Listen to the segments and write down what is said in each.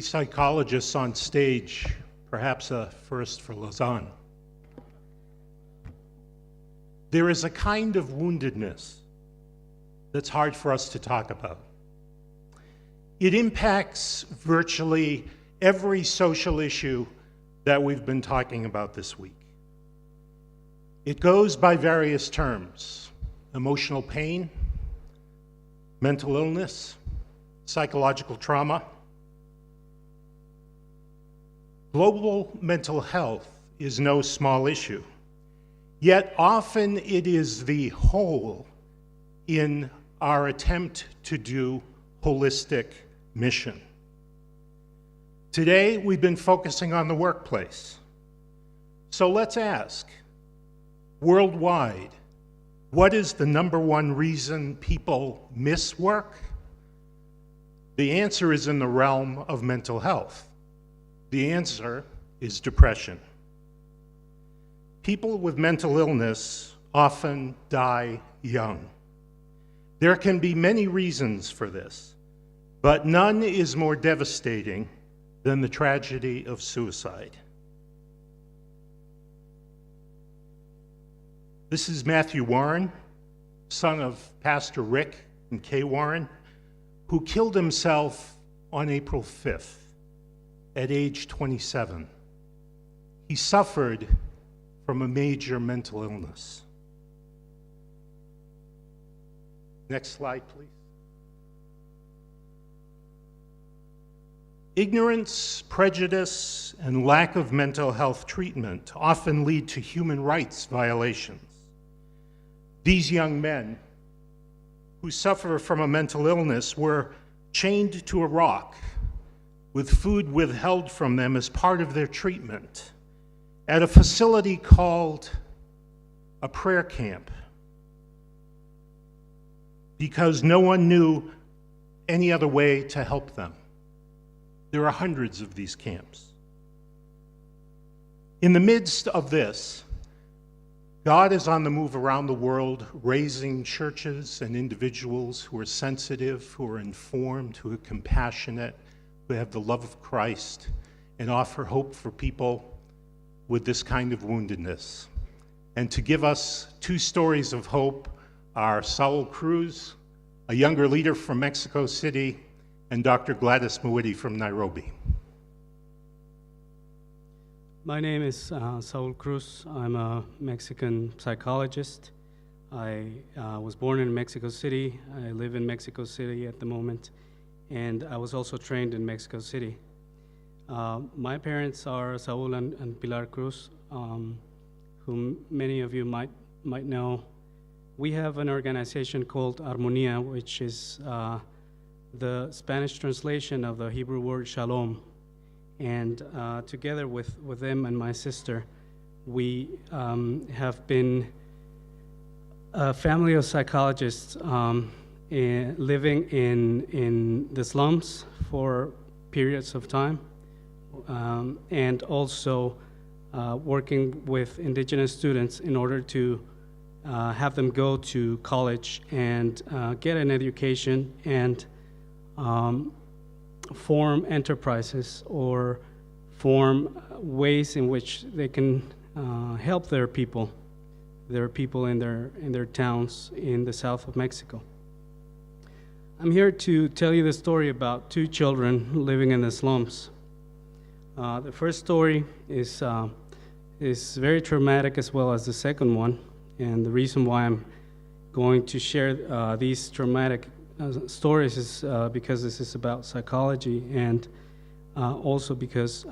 psychologists on stage, perhaps a first for Lausanne. There is a kind of woundedness that's hard for us to talk about. It impacts virtually every social issue that we've been talking about this week. It goes by various terms: emotional pain, mental illness, psychological trauma. Global mental health is no small issue, yet often it is the whole in our attempt to do holistic mission. Today, we've been focusing on the workplace. So let's ask, worldwide, what is the number one reason people miss work? The answer is in the realm of mental health. The answer is depression. People with mental illness often die young. There can be many reasons for this, but none is more devastating than the tragedy of suicide. This is Matthew Warren, son of Pastor Rick and Kay Warren, who killed himself on April 5th at age 27. He suffered from a major mental illness. Next slide, please. Ignorance, prejudice, and lack of mental health treatment often lead to human rights violations. These young men who suffer from a mental illness were chained to a rock with food withheld from them as part of their treatment at a facility called a prayer camp, because no one knew any other way to help them. There are hundreds of these camps. In the midst of this, God is on the move around the world, raising churches and individuals who are sensitive, who are informed, who are compassionate, who have the love of Christ, and offer hope for people with this kind of woundedness. And to give us two stories of hope are Saul Cruz, a younger leader from Mexico City, and Dr. Gladys Mwiti from Nairobi. My name is Saul Cruz. I'm a Mexican psychologist. I was born in Mexico City. I live in Mexico City at the moment, and I was also trained in Mexico City. My parents are Saul and Pilar Cruz, whom many of you might know. We have an organization called Armonía, which is the Spanish translation of the Hebrew word shalom. And together with them and my sister, we have been a family of psychologists living in the slums for periods of time, and also working with indigenous students in order to have them go to college and get an education and form enterprises or form ways in which they can help their people in their towns in the south of Mexico. I'm here to tell you the story about two children living in the slums. The first story is very traumatic, as well as the second one, and the reason why I'm going to share these traumatic stories is because this is about psychology, and also because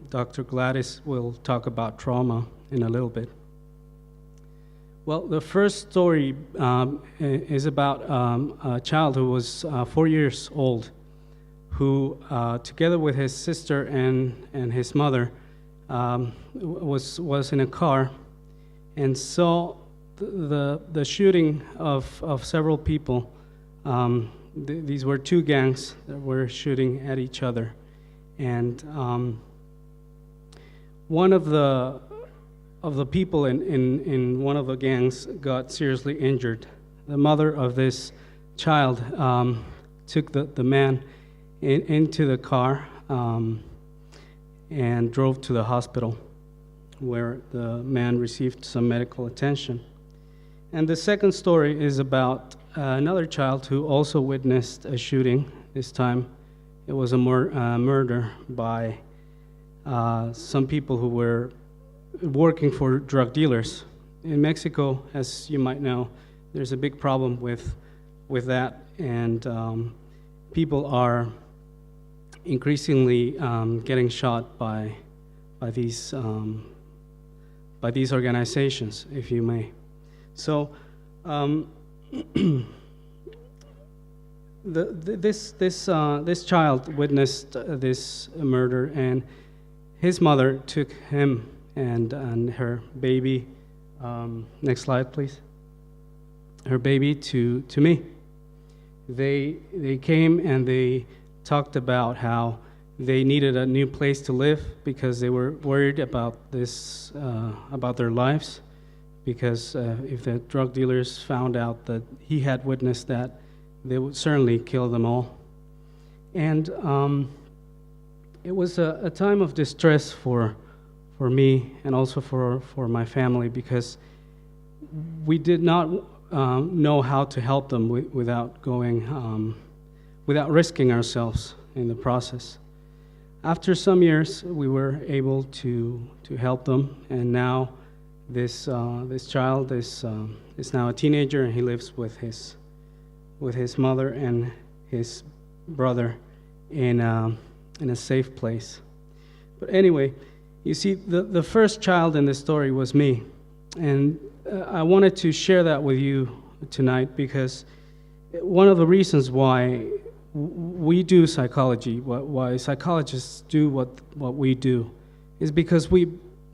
Dr. Gladys will talk about trauma in a little bit. Well, the first story is about a child who was 4 years old, who, together with his sister and his mother, was in a car and saw the shooting of several people. These were two gangs that were shooting at each other, and one of the people in one of the gangs got seriously injured. The mother of this child took the man into the car and drove to the hospital where the man received some medical attention. And the second story is about another child who also witnessed a shooting. This time it was a murder by some people who were working for drug dealers. In Mexico, as you might know, there's a big problem with that, and people are increasingly getting shot by these organizations, if you may. So this child witnessed this murder, and his mother took him and her baby. Next slide, please. Her baby to me. They came and they talked about how they needed a new place to live because they were worried about this, about their lives, because if the drug dealers found out that he had witnessed that, they would certainly kill them all. And it was a time of distress for me and also for my family, because we did not know how to help them without risking ourselves in the process. After some years, we were able to help them, and now this child is now a teenager, and he lives with his mother and his brother in a safe place. But anyway, you see, the first child in the story was me, and I wanted to share that with you tonight because one of the reasons why we do psychology, why psychologists do what we do, is because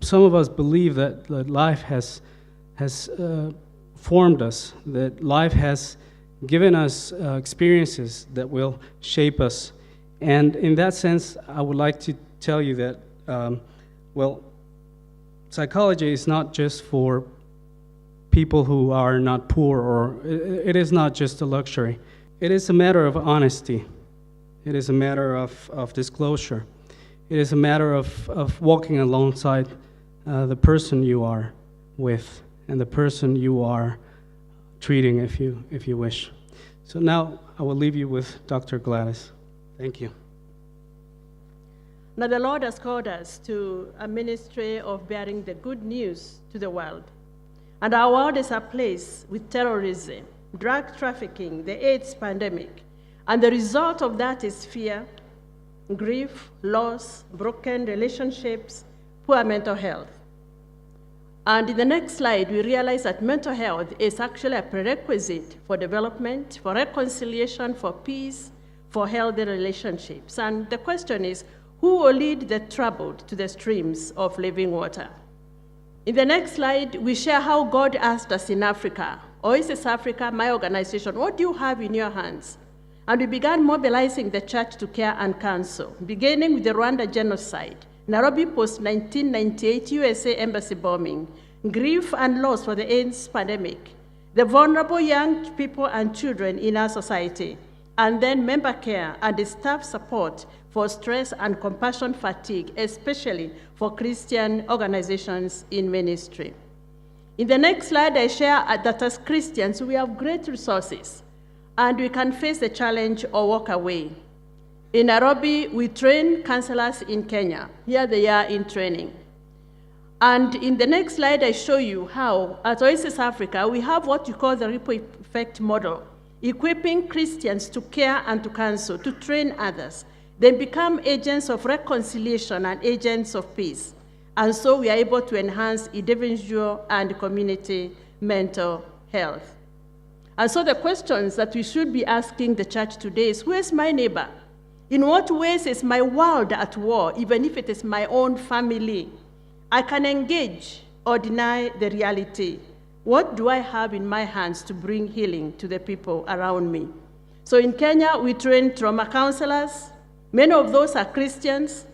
some of us believe that life has formed us, that life has given us experiences that will shape us. And in that sense, I would like to tell you that, psychology is not just for people who are not poor, or it is not just a luxury. It is a matter of honesty. It is a matter of disclosure. It is a matter of walking alongside the person you are with and the person you are treating, if you wish. So now I will leave you with Dr. Gladys. Thank you. Now the Lord has called us to a ministry of bearing the good news to the world. And our world is ablaze with terrorism, drug trafficking, the AIDS pandemic. And the result of that is fear, grief, loss, broken relationships, poor mental health. And in the next slide, we realize that mental health is actually a prerequisite for development, for reconciliation, for peace, for healthy relationships. And the question is, who will lead the troubled to the streams of living water? In the next slide, we share how God asked us in Africa, Oasis Africa, my organization, what do you have in your hands? And we began mobilizing the church to care and counsel, beginning with the Rwanda genocide, Nairobi post-1998 USA embassy bombing, grief and loss for the AIDS pandemic, the vulnerable young people and children in our society, and then member care and the staff support for stress and compassion fatigue, especially for Christian organizations in ministry. In the next slide, I share that as Christians, we have great resources, and we can face the challenge or walk away. In Nairobi, we train counselors in Kenya. Here they are in training. And in the next slide, I show you how, at Oasis Africa, we have what you call the ripple effect model, equipping Christians to care and to counsel, to train others. They become agents of reconciliation and agents of peace. And so we are able to enhance individual and community mental health. And so the questions that we should be asking the church today is, who is my neighbor? In what ways is my world at war, even if it is my own family? I can engage or deny the reality. What do I have in my hands to bring healing to the people around me? So in Kenya, we train trauma counselors. Many of those are Christians.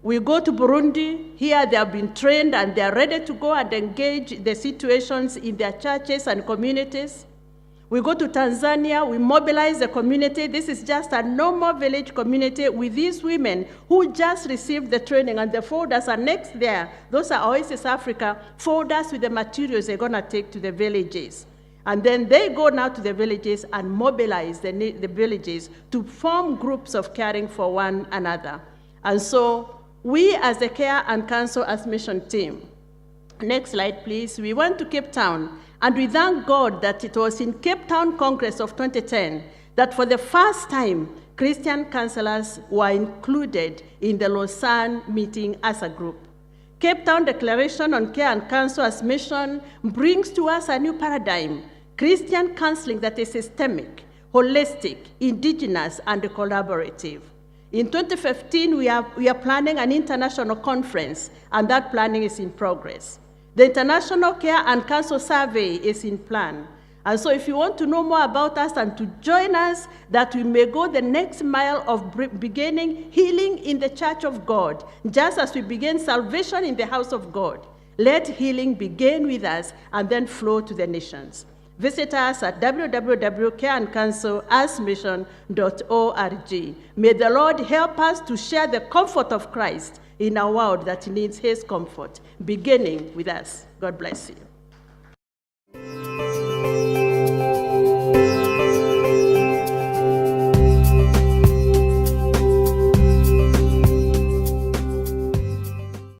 We go to Burundi. Here they have been trained and they are ready to go and engage the situations in their churches and communities. We go to Tanzania, we mobilize the community. This is just a normal village community with these women who just received the training, and the folders are next there. Those are Oasis Africa folders with the materials they're going to take to the villages. And then they go now to the villages and mobilize the villages to form groups of caring for one another. And so we as the Care and Counsel as mission team, next slide please, we went to Cape Town, and we thank God that it was in Cape Town Congress of 2010 that for the first time, Christian counselors were included in the Lausanne meeting as a group. Cape Town Declaration on Care and Counsel as mission brings to us a new paradigm, Christian counseling that is systemic, holistic, indigenous, and collaborative. In 2015, we are planning an international conference, and that planning is in progress. The International Care and Counsel Survey is in plan. And so if you want to know more about us and to join us, that we may go the next mile of beginning healing in the Church of God, just as we begin salvation in the house of God, let healing begin with us and then flow to the nations. Visit us at www.careandcounselasmission.org. May the Lord help us to share the comfort of Christ in a world that needs his comfort, beginning with us. God bless you.